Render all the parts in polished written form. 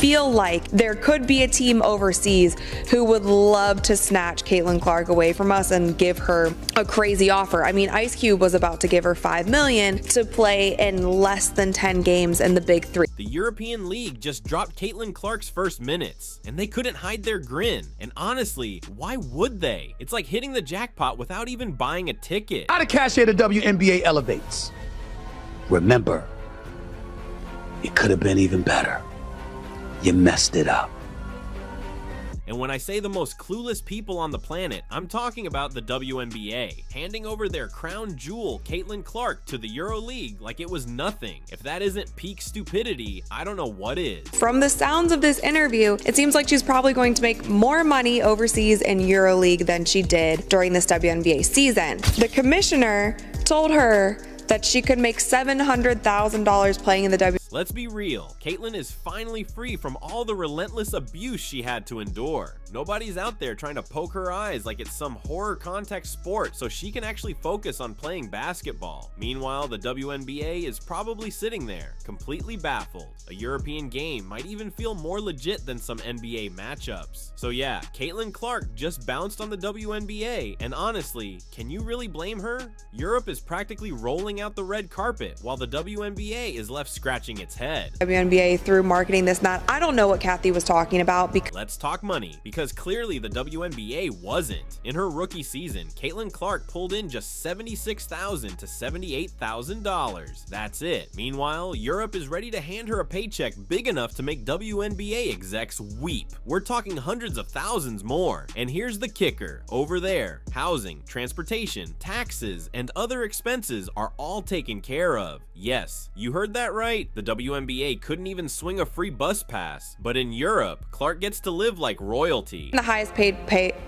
feel like there could be a team overseas who would love to snatch Caitlin Clark away from us and give her a crazy offer. I mean, Ice Cube was about to give her $5 million to play in less than 10 games in the Big Three. The European League just dropped Caitlin Clark's first minutes, and they couldn't hide their grin. And honestly, why would they? It's like hitting the jackpot without even buying a ticket. How the cachet of the WNBA elevates. Remember, it could have been even better. You messed it up. And when I say the most clueless people on the planet, I'm talking about the WNBA, handing over their crown jewel, Caitlin Clark, to the EuroLeague like it was nothing. If that isn't peak stupidity, I don't know what is. From the sounds of this interview, it seems like she's probably going to make more money overseas in EuroLeague than she did during this WNBA season. The commissioner told her that she could make $700,000 playing in the WNBA. Let's be real, Caitlin is finally free from all the relentless abuse she had to endure. Nobody's out there trying to poke her eyes like it's some horror contact sport so she can actually focus on playing basketball. Meanwhile, the WNBA is probably sitting there, completely baffled. A European game might even feel more legit than some NBA matchups. So yeah, Caitlin Clark just bounced on the WNBA, and honestly, can you really blame her? Europe is practically rolling out the red carpet while the WNBA is left scratching its head. WNBA through marketing this and that. I don't know what Kathy was talking about because let's talk money, because clearly the WNBA wasn't. In her rookie season, Caitlin Clark pulled in just $76,000 to $78,000. That's it. Meanwhile, Europe is ready to hand her a paycheck big enough to make WNBA execs weep. We're talking hundreds of thousands more. And here's the kicker. Over there, housing, transportation, taxes, and other expenses are all taken care of. Yes, you heard that right. The WNBA couldn't even swing a free bus pass. But in Europe, Clark gets to live like royalty. the highest paid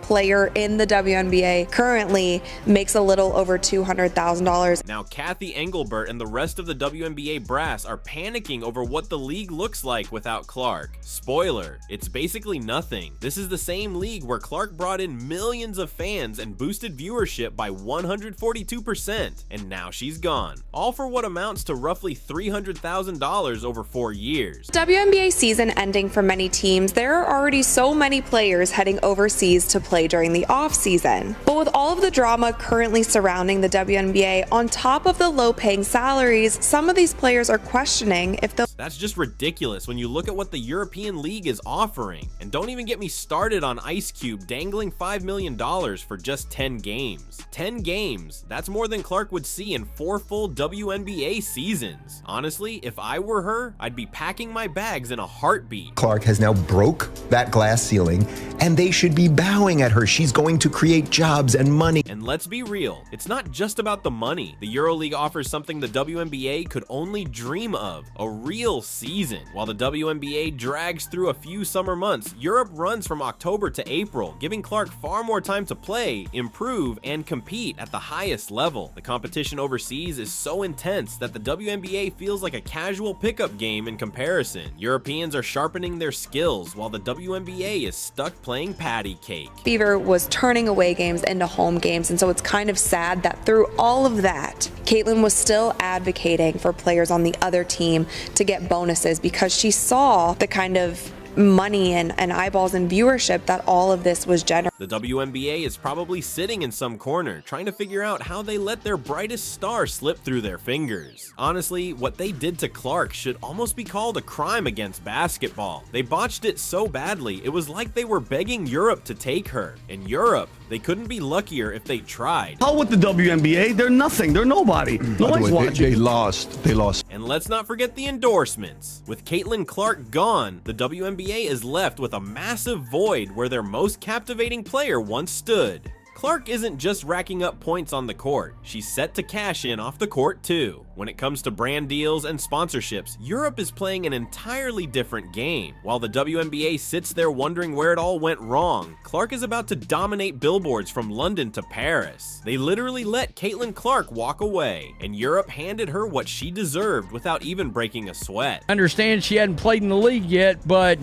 player in the WNBA currently makes a little over $200,000. Now, Kathy Engelbert and the rest of the WNBA brass are panicking over what the league looks like without Clark. Spoiler, it's basically nothing. This is the same league where Clark brought in millions of fans and boosted viewership by 142%, and now she's gone. All for what amounts to roughly $300,000 over 4 years. WNBA season ending for many teams, there are already so many players heading overseas to play during the off season. But with all of the drama currently surrounding the WNBA, on top of the low-paying salaries, some of these players are questioning if they'll... That's just ridiculous when you look at what the European League is offering. And don't even get me started on Ice Cube dangling $5 million for just 10 games. 10 games, that's more than Clark would see in 4 full WNBA seasons. Honestly, if I were her, I'd be packing my bags in a heartbeat. Clark has now broke that glass ceiling, and they should be bowing at her. She's going to create jobs and money. And let's be real, it's not just about the money. The EuroLeague offers something the WNBA could only dream of, a real season. While the WNBA drags through a few summer months, Europe runs from October to April, giving Clark far more time to play, improve, and compete at the highest level. The competition overseas is so intense that the WNBA feels like a casual pickup game in comparison. Europeans are sharpening their skills while the WNBA is stuck playing patty cake. Fever was turning away games into home games, and so it's kind of sad that through all of that, Caitlin was still advocating for players on the other team to get bonuses because she saw the kind of money and eyeballs and viewership that all of this was generating. The WNBA is probably sitting in some corner trying to figure out how they let their brightest star slip through their fingers. Honestly, what they did to Clark should almost be called a crime against basketball. They botched it so badly, it was like they were begging Europe to take her. In Europe, they couldn't be luckier if they tried. Hell with the WNBA, they're nothing, they're nobody. No one's watching. They lost. And let's not forget the endorsements. With Caitlin Clark gone, the WNBA is left with a massive void where their most captivating player once stood. Clark isn't just racking up points on the court, she's set to cash in off the court too. When it comes to brand deals and sponsorships, Europe is playing an entirely different game. While the WNBA sits there wondering where it all went wrong, Clark is about to dominate billboards from London to Paris. They literally let Caitlin Clark walk away, and Europe handed her what she deserved without even breaking a sweat. I understand she hadn't played in the league yet, but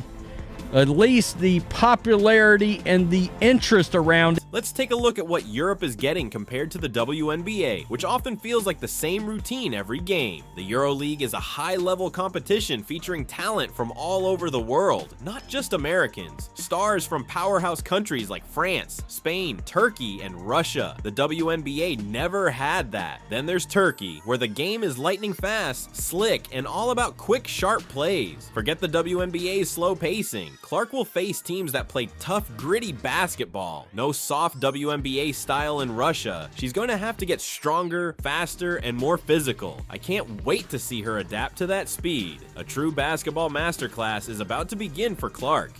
at least the popularity and the interest around it. Let's take a look at what Europe is getting compared to the WNBA, which often feels like the same routine every game. The EuroLeague is a high-level competition featuring talent from all over the world, not just Americans. Stars from powerhouse countries like France, Spain, Turkey, and Russia. The WNBA never had that. Then there's Turkey, where the game is lightning fast, slick, and all about quick, sharp plays. Forget the WNBA's slow pacing. Clark will face teams that play tough, gritty basketball. No soft WNBA style in Russia. She's going to have to get stronger, faster, and more physical. I can't wait to see her adapt to that speed. A true basketball masterclass is about to begin for Clark.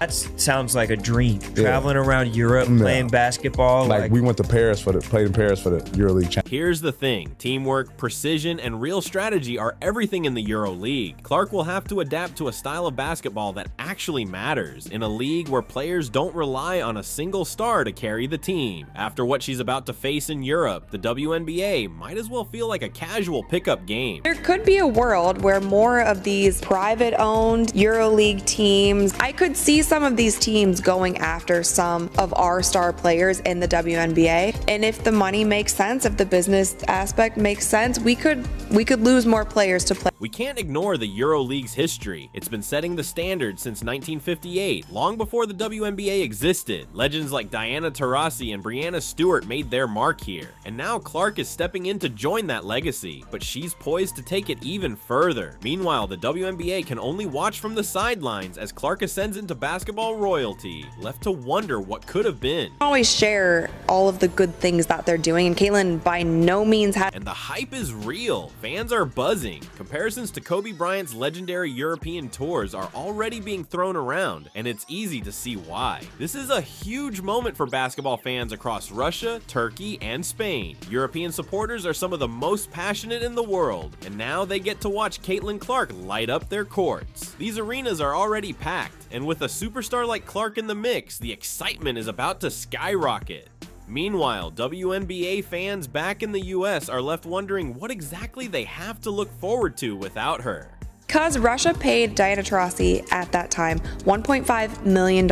That sounds like a dream. Traveling around Europe, playing basketball. Like we went to Paris played in Paris for the EuroLeague Championship. Here's the thing. Teamwork, precision, and real strategy are everything in the EuroLeague. Clark will have to adapt to a style of basketball that actually matters, in a league where players don't rely on a single star to carry the team. After what she's about to face in Europe, the WNBA might as well feel like a casual pickup game. There could be a world where more of these private-owned EuroLeague teams, I could see some of these teams going after some of our star players in the WNBA. And if the money makes sense, if the business aspect makes sense, we could lose more players to play. We can't ignore the EuroLeague's history. It's been setting the standard since 1958, long before the WNBA existed. Legends like Diana Taurasi and Breanna Stewart made their mark here. And now Clark is stepping in to join that legacy, but she's poised to take it even further. Meanwhile, the WNBA can only watch from the sidelines as Clark ascends into basketball royalty, left to wonder what could have been. I always share all of the good things that they're doing, and Caitlin by no means has. And the hype is real. Fans are buzzing. Comparisons to Kobe Bryant's legendary European tours are already being thrown around, and it's easy to see why. This is a huge moment for basketball fans across Russia, Turkey, and Spain. European supporters are some of the most passionate in the world, and now they get to watch Caitlin Clark light up their courts. These arenas are already packed, and with a superstar like Clark in the mix, the excitement is about to skyrocket. Meanwhile, WNBA fans back in the US are left wondering what exactly they have to look forward to without her. Because Russia paid Diana Taurasi at that time $1.5 million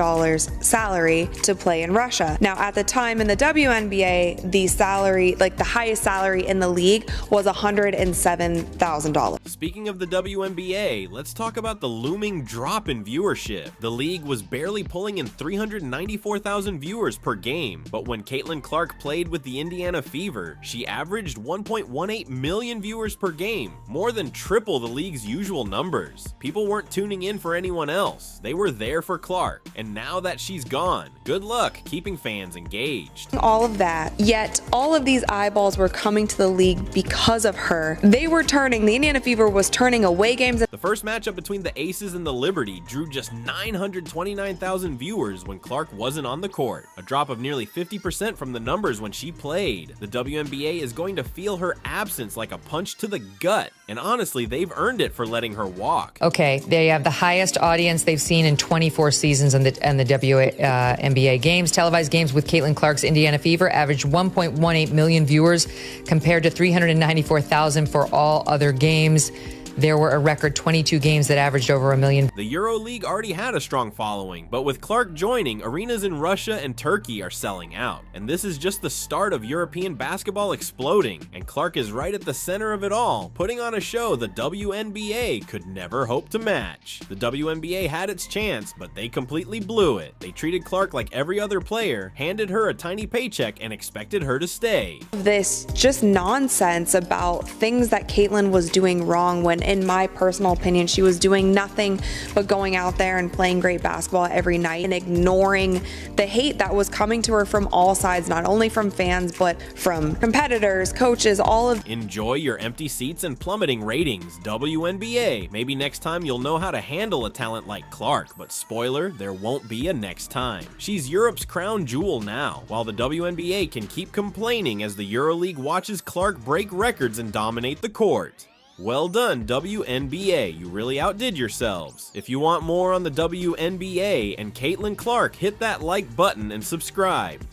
salary to play in Russia. Now, at the time in the WNBA, the salary, like the highest salary in the league, was $107,000. Speaking of the WNBA, let's talk about the looming drop in viewership. The league was barely pulling in 394,000 viewers per game, but when Caitlin Clark played with the Indiana Fever, she averaged 1.18 million viewers per game, more than triple the league's usual numbers. People weren't tuning in for anyone else. They were there for Clark. And now that she's gone, good luck keeping fans engaged. All of that, yet all of these eyeballs were coming to the league because of her. The Indiana Fever was turning away games. The first matchup between the Aces and the Liberty drew just 929,000 viewers when Clark wasn't on the court, a drop of nearly 50% from the numbers when she played. The WNBA is going to feel her absence like a punch to the gut, and honestly, they've earned it for letting her walk. Okay, they have the highest audience they've seen in 24 seasons in the WNBA games. Televised games with Caitlin Clark's Indiana Fever averaged 1.18 million viewers compared to 394,000 for all other games. There were a record 22 games that averaged over 1 million. The EuroLeague already had a strong following, but with Clark joining, arenas in Russia and Turkey are selling out. And this is just the start of European basketball exploding, and Clark is right at the center of it all, putting on a show the WNBA could never hope to match. The WNBA had its chance, but they completely blew it. They treated Clark like every other player, handed her a tiny paycheck, and expected her to stay. This just nonsense about things that Caitlin was doing wrong when, in my personal opinion, she was doing nothing but going out there and playing great basketball every night and ignoring the hate that was coming to her from all sides, not only from fans, but from competitors, coaches, all of. Enjoy your empty seats and plummeting ratings, WNBA. Maybe next time you'll know how to handle a talent like Clark, but spoiler, there won't be a next time. She's Europe's crown jewel now, while the WNBA can keep complaining as the EuroLeague watches Clark break records and dominate the court. Well done, WNBA, you really outdid yourselves. If you want more on the WNBA and Caitlin Clark, hit that like button and subscribe.